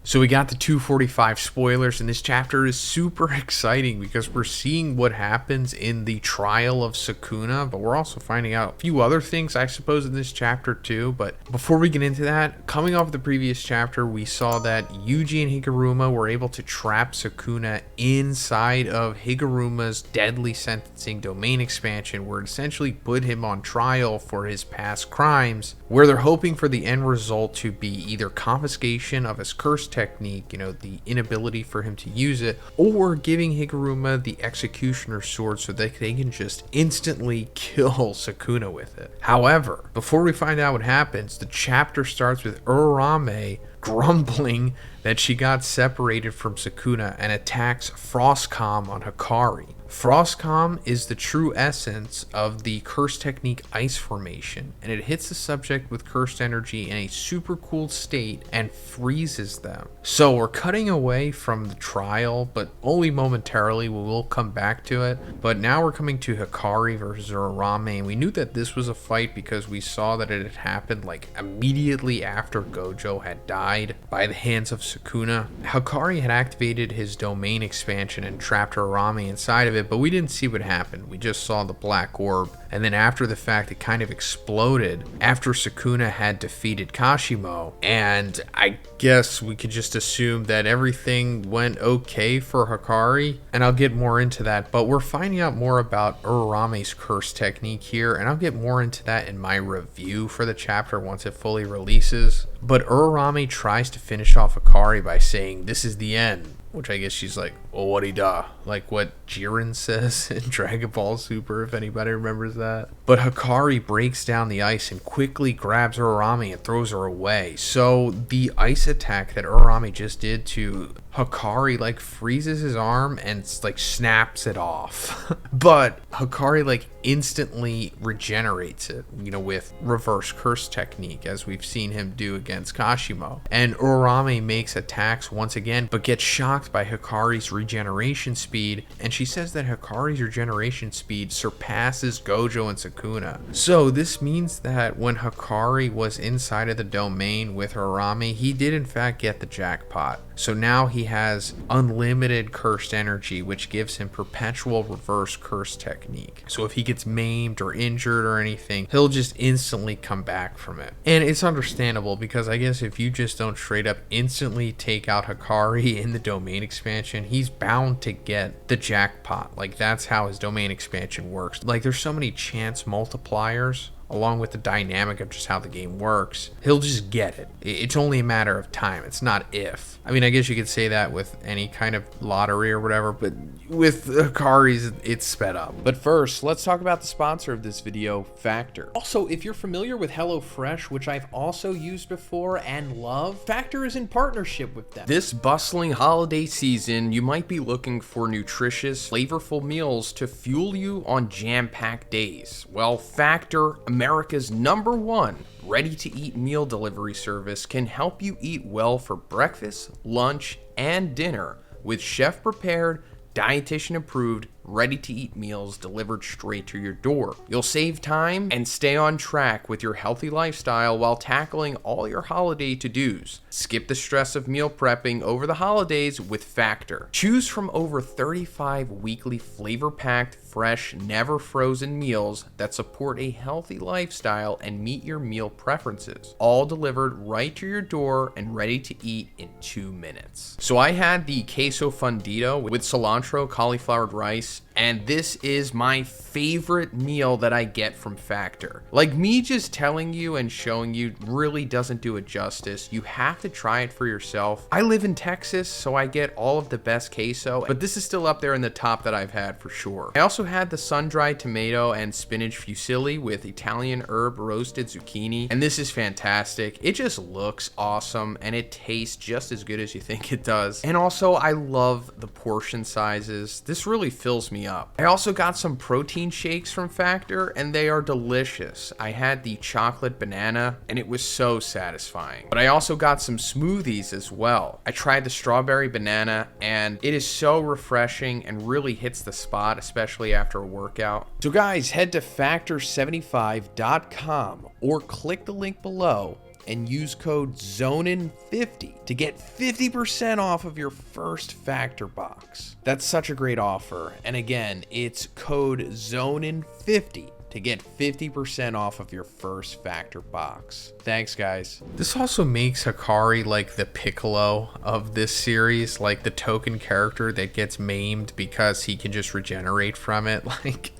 So we got the 245 spoilers, and this chapter is super exciting because we're seeing what happens in the trial of Sukuna, but we're also finding out a few other things, I suppose, in this chapter too. But before we get into that, coming off the previous chapter, we saw that Yuji and Higuruma were able to trap Sukuna inside of Higuruma's deadly sentencing domain expansion, where it essentially put him on trial for his past crimes, where they're hoping for the end result to be either confiscation of his curse technique, the inability for him to use it, or giving Higuruma the executioner sword so that they can just instantly kill Sukuna with it. However, before we find out what happens, the chapter starts with Uraume grumbling that she got separated from Sukuna and attacks Frostcom on Hakari. Frostcom is the true essence of the curse technique Ice Formation, and it hits the subject with cursed energy in a super cool state and freezes them. So we're cutting away from the trial, but only momentarily. We will come back to it. But now we're coming to Hakari versus Uraume, and we knew that this was a fight because we saw that it had happened like immediately after Gojo had died by the hands of Sukuna. Hakari had activated his domain expansion and trapped Uraume inside of it, but we didn't see what happened. We just saw the black orb, and then after the fact it kind of exploded after Sukuna had defeated Kashimo, and I guess we could just assume that everything went okay for Hakari, and I'll get more into that. But we're finding out more about Uraume's curse technique here, and I'll get more into that in my review for the chapter once it fully releases. But Uraume tries to finish off Hakari by saying, "This is the end," which I guess she's like, well, what-y da, like what Jiren says in Dragon Ball Super, if anybody remembers that. But Hakari breaks down the ice and quickly grabs Uraume and throws her away. So the ice attack that Uraume just did to Hakari like freezes his arm and like snaps it off. But Hakari like instantly regenerates it, with reverse curse technique, as we've seen him do against Kashimo. And Uraume makes attacks once again, but gets shocked by Hakari's regeneration speed, and she says that Hakari's regeneration speed surpasses Gojo and Sukuna. So this means that when Hakari was inside of the domain with Uraume, he did in fact get the jackpot. So now he has unlimited cursed energy, which gives him perpetual reverse curse technique. So if he gets maimed or injured or anything, he'll just instantly come back from it. And it's understandable, because I guess if you just don't straight up instantly take out Hakari in the domain expansion, he's bound to get the jackpot. Like, that's how his domain expansion works. Like, there's so many chance multipliers along with the dynamic of just how the game works. He'll just get it. It's only a matter of time. It's not if. I mean, I guess you could say that with any kind of lottery or whatever, but with Hakari's, it's sped up. But first, let's talk about the sponsor of this video, Factor. Also, if you're familiar with HelloFresh, which I've also used before and love, Factor is in partnership with them. This bustling holiday season, you might be looking for nutritious, flavorful meals to fuel you on jam-packed days. Well, Factor, America's #1 ready-to-eat meal delivery service, can help you eat well for breakfast, lunch, and dinner with chef-prepared, dietitian-approved, ready-to-eat meals delivered straight to your door. You'll save time and stay on track with your healthy lifestyle while tackling all your holiday to-dos. Skip the stress of meal prepping over the holidays with Factor. Choose from over 35 weekly flavor-packed, fresh, never-frozen meals that support a healthy lifestyle and meet your meal preferences, all delivered right to your door and ready to eat in 2 minutes. So I had the queso fundido with cilantro, cauliflowered rice, and this is my favorite meal that I get from Factor. Like, me just telling you and showing you really doesn't do it justice. You have to try it for yourself. I live in Texas, so I get all of the best queso, but this is still up there in the top that I've had for sure. I also had the sun-dried tomato and spinach fusilli with Italian herb roasted zucchini, and this is fantastic. It just looks awesome, and it tastes just as good as you think it does. And also, I love the portion sizes. This really fills me up. I also got some protein shakes from Factor, and they are delicious. I had the chocolate banana, and it was so satisfying. But I also got some smoothies as well. I tried the strawberry banana, and it is so refreshing and really hits the spot, especially after a workout. So guys, head to factor75.com or click the link below and use code Zhoniin50 to get 50% off of your first factor box. That's such a great offer. And again, it's code Zhoniin50 to get 50% off of your first factor box. Thanks, guys. This also makes Hakari like the Piccolo of this series, like the token character that gets maimed because he can just regenerate from it. Like,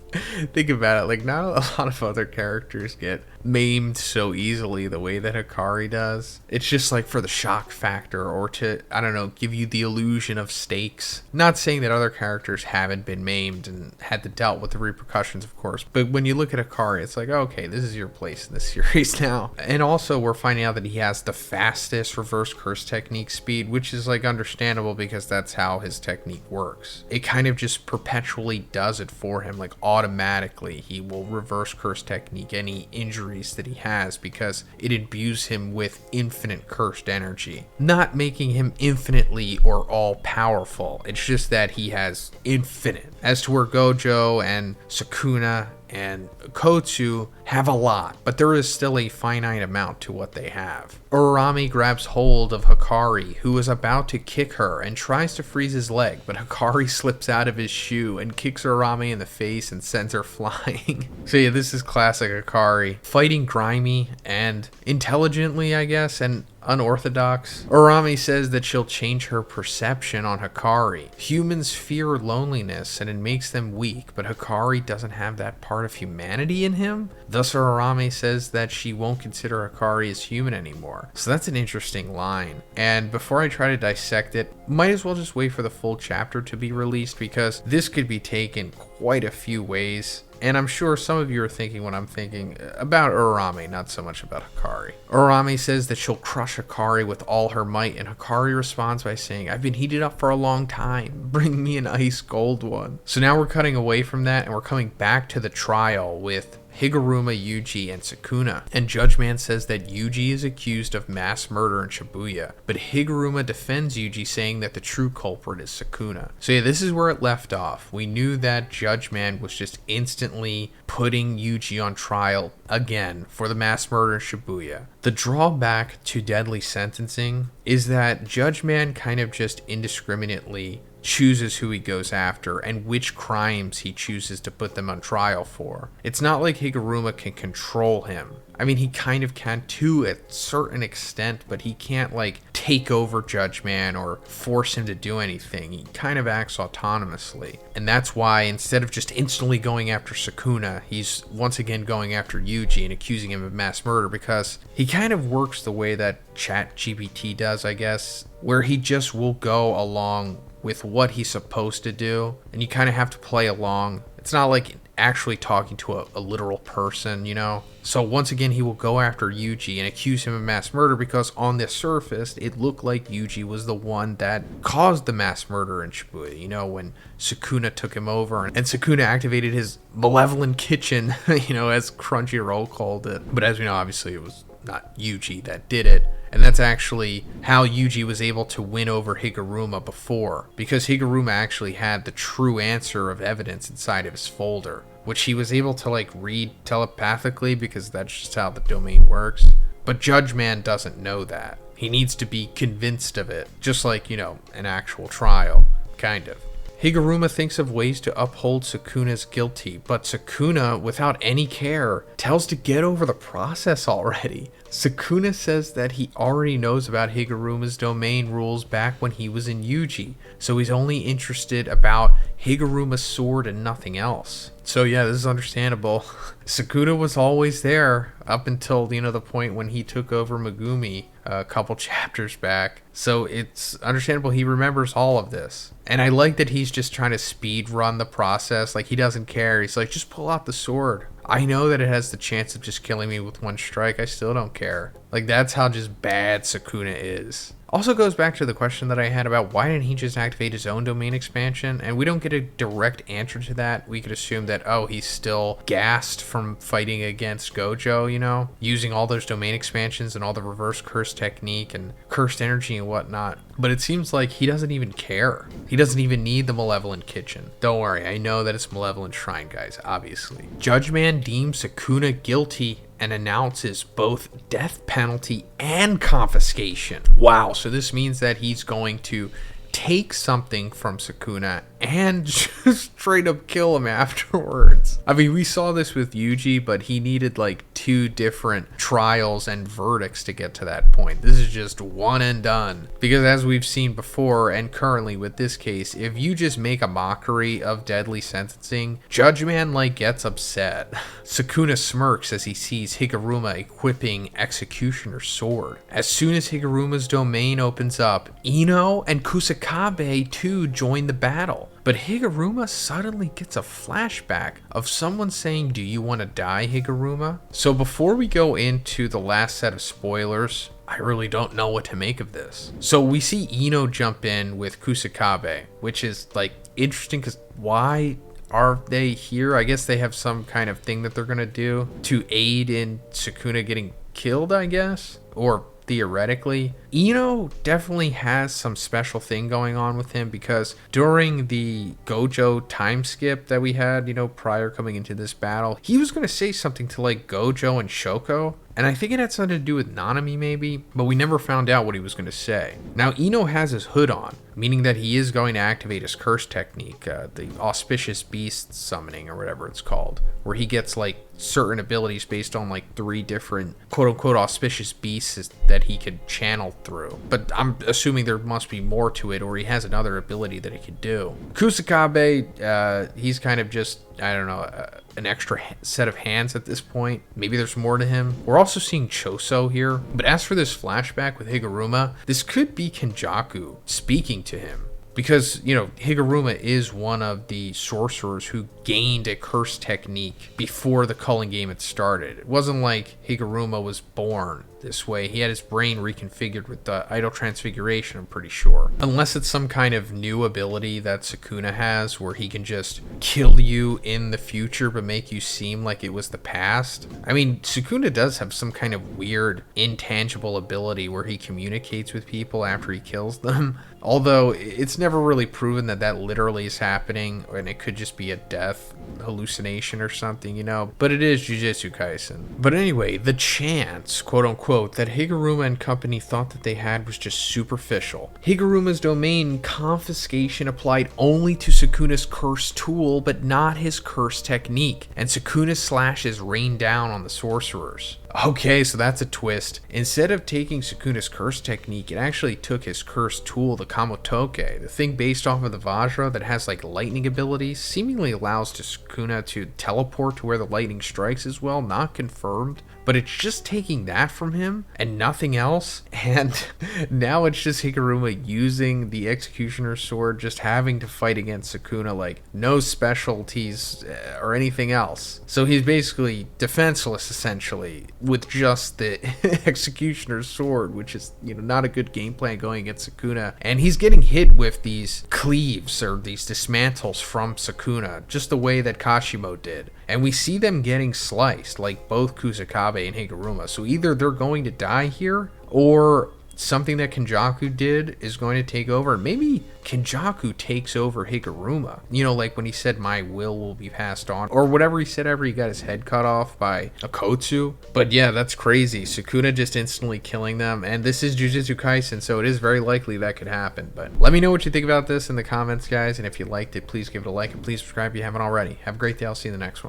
think about it, like not a lot of other characters get maimed so easily the way that Hakari does. It's just like for the shock factor, or to, I don't know, give you the illusion of stakes. Not saying that other characters haven't been maimed and had to dealt with the repercussions, of course, but when you look at Hakari, it's like, okay, this is your place in the series now. And also we're finding out that he has the fastest reverse curse technique speed, which is like understandable because that's how his technique works. It kind of just perpetually does it for him, like automatically he will reverse curse technique any injuries that he has because it imbues him with infinite cursed energy, not making him infinitely or all powerful. It's just that he has infinite. As to where Gojo and Sukuna and Kotsu have a lot, but there is still a finite amount to what they have. Uraume grabs hold of Hakari, who is about to kick her, and tries to freeze his leg, but Hakari slips out of his shoe and kicks Uraume in the face and sends her flying. So yeah, this is classic Hakari, fighting grimy and intelligently, I guess, and unorthodox. Uraume says that she'll change her perception on Hakari. Humans fear loneliness and it makes them weak, but Hakari doesn't have that part of humanity in him. Thus Uraume says that she won't consider Hakari as human anymore. So that's an interesting line. And before I try to dissect it, might as well just wait for the full chapter to be released because this could be taken quite a few ways. And I'm sure some of you are thinking what I'm thinking about Uraume, not so much about Hakari. Uraume says that she'll crush Hakari with all her might, and Hakari responds by saying, "I've been heated up for a long time. Bring me an ice cold one." So now we're cutting away from that, and we're coming back to the trial with Higuruma, Yuji, and Sukuna. And Judge Man says that Yuji is accused of mass murder in Shibuya, but Higuruma defends Yuji, saying that the true culprit is Sukuna. So yeah, this is where it left off. We knew that Judge Man was just instantly putting Yuji on trial again for the mass murder in Shibuya. The drawback to deadly sentencing is that Judge Man kind of just indiscriminately chooses who he goes after and which crimes he chooses to put them on trial for. It's not like Higuruma can control him. I mean, he kind of can to a certain extent, but he can't like take over Judge Man or force him to do anything. He kind of acts autonomously. And that's why instead of just instantly going after Sukuna, he's once again going after Yuji and accusing him of mass murder, because he kind of works the way that ChatGPT does, I guess, where he just will go along with what he's supposed to do, and you kind of have to play along. It's not like actually talking to a literal person, you know? So once again, he will go after Yuji and accuse him of mass murder because on the surface, it looked like Yuji was the one that caused the mass murder in Shibuya, you know, when Sukuna took him over and Sukuna activated his malevolent kitchen, you know, as Crunchyroll called it. But as we know, obviously it was not Yuji that did it. And that's actually how Yuji was able to win over Higuruma before, because Higuruma actually had the true answer of evidence inside of his folder, which he was able to like read telepathically because that's just how the domain works. But Judge Man doesn't know that. He needs to be convinced of it, just like, you know, an actual trial, kind of. Higuruma thinks of ways to uphold Sukuna's guilty, but Sukuna, without any care, tells to get over the process already. Sukuna says that he already knows about Higuruma's domain rules back when he was in Yuji, so he's only interested about Higuruma's sword and nothing else. So yeah, this is understandable. Sukuna was always there up until, you know, the point when he took over Megumi a couple chapters back. So it's understandable he remembers all of this. And I like that he's just trying to speed run the process. Like, he doesn't care. He's like, just pull out the sword. I know that it has the chance of just killing me with one strike. I still don't care. Like, that's how just bad Sukuna is. Also goes back to the question that I had about why didn't he just activate his own domain expansion, and we don't get a direct answer to that. We could assume that, oh, he's still gassed from fighting against Gojo, you know, using all those domain expansions and all the reverse curse technique and cursed energy and whatnot. But it seems like he doesn't even care. He doesn't even need the malevolent kitchen. Don't worry, I know that it's malevolent shrine, guys, obviously. Judge Man deems Sukuna guilty and announces both death penalty and confiscation. Wow, so this means that he's going to take something from Sukuna and just straight up kill him afterwards. I mean, we saw this with Yuji, but he needed like 2 different trials and verdicts to get to that point. This is just one and done. Because as we've seen before, and currently with this case, if you just make a mockery of deadly sentencing, Judge Man like gets upset. Sukuna smirks as he sees Higuruma equipping Executioner's sword. As soon as Higuruma's domain opens up, Ino and Kusakabe too join the battle. But Higuruma suddenly gets a flashback of someone saying, "Do you want to die, Higuruma?" So before we go into the last set of spoilers, I really don't know what to make of this. So we see Ino jump in with Kusakabe, which is like interesting because why are they here? I guess they have some kind of thing that they're going to do to aid in Sukuna getting killed, I guess, or theoretically. Ino definitely has some special thing going on with him because during the Gojo time skip that we had, prior coming into this battle, he was going to say something to like Gojo and Shoko. And I think it had something to do with Nanami maybe, but we never found out what he was going to say. Now Ino has his hood on, meaning that he is going to activate his curse technique, the auspicious beast summoning or whatever it's called, where he gets like certain abilities based on like 3 different quote unquote auspicious beasts that he could channel through. But I'm assuming there must be more to it, or he has another ability that he could do. Kusakabe, he's kind of just, I don't know, an extra set of hands at this point. Maybe there's more to him. We're also seeing Choso here. But as for this flashback with Higuruma, this could be Kenjaku speaking to him. Because, Higuruma is one of the sorcerers who gained a curse technique before the culling game had started. It wasn't like Higuruma was born this way. He had his brain reconfigured with the idol transfiguration, I'm pretty sure. Unless it's some kind of new ability that Sukuna has where he can just kill you in the future but make you seem like it was the past. I mean, Sukuna does have some kind of weird intangible ability where he communicates with people after he kills them. Although it's never really proven that literally is happening, and it could just be a death hallucination or something, But it is Jujutsu Kaisen. But anyway, the chance, quote unquote, that Higuruma and company thought that they had was just superficial. Higuruma's domain confiscation applied only to Sukuna's curse tool, but not his curse technique, and Sukuna's slashes rained down on the sorcerers. Okay, so that's a twist. Instead of taking Sukuna's curse technique, it actually took his curse tool, the Kamotoke, the thing based off of the Vajra that has like lightning abilities, seemingly allows Sukuna to teleport to where the lightning strikes as well, not confirmed. But it's just taking that from him and nothing else. And now it's just Higuruma using the Executioner's sword, just having to fight against Sukuna, like no specialties or anything else. So he's basically defenseless essentially with just the Executioner's sword, which is, not a good game plan going against Sukuna. And he's getting hit with these cleaves or these dismantles from Sukuna, just the way that Kashimo did. And we see them getting sliced, like both Kusakabe and Higuruma. So either they're going to die here, or something that Kenjaku did is going to take over. Maybe Kenjaku takes over Higuruma. Like when he said, "My will be passed on," or whatever he said after he got his head cut off by Akotsu. But yeah, that's crazy. Sukuna just instantly killing them. And this is Jujutsu Kaisen, so it is very likely that could happen. But let me know what you think about this in the comments, guys. And if you liked it, please give it a like and please subscribe if you haven't already. Have a great day. I'll see you in the next one.